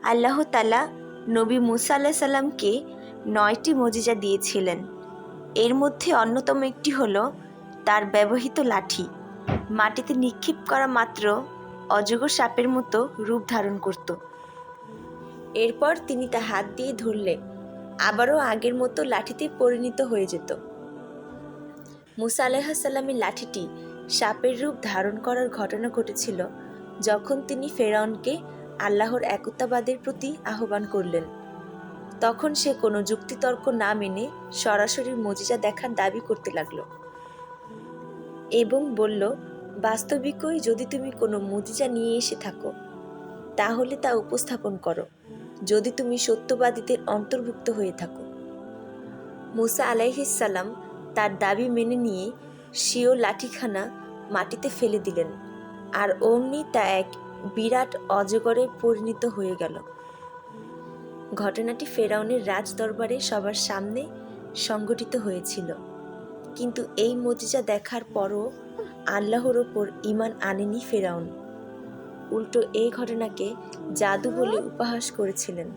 আল্লাহ তাআলা নবী মুসা আলাইহিস সালামকে 9টি মুজিজা দিয়েছিলেন। এর মধ্যে অন্যতম একটি হলো তার ব্যবহৃত লাঠি মাটিতে নিক্ষেপ করা মাত্র অজগর সাপের মতো রূপ ধারণ করত। এরপর তিনি তা হাত দিয়ে ধরলে আবারও আগের মতো লাঠিতে পরিণত হয়ে যেত। মুসা আলাইহিস সালামের লাঠিটি সাপের রূপ ধারণ করার ঘটনা ঘটেছিল যখন তিনি ফেরাউনকে আল্লাহর একত্ববাদের প্রতি আহ্বান করলেন। তখন সে কোনো যুক্তিতর্ক না মেনে সরাসরি মুজিজা দেখার দাবি করতে লাগলো এবং বলল, বাস্তবিকই যদি তুমি কোনো মুজিজা নিয়ে এসে থাকো তাহলে তা উপস্থাপন করো, যদি তুমি সত্যবাদীদের অন্তর্ভুক্ত হয়ে থাকো। মুসা আলাইহিস সালাম তার দাবি মেনে নিয়ে স্বীয় লাঠিখানা মাটিতে ফেলে দিলেন, আর অমনি তা এক বিরাট অজগরে পরিণত হয়ে গেল। ঘটনাটি ফেরাউনের রাজদরবারে সবার সামনে সংঘটিত হয়েছিল। কিন্তু এই মুজিজা দেখার পরও আল্লাহর ওপর ঈমান আনেনি ফেরাউন। উল্টো এই ঘটনাকে জাদু বলে উপহাস করেছিলেন।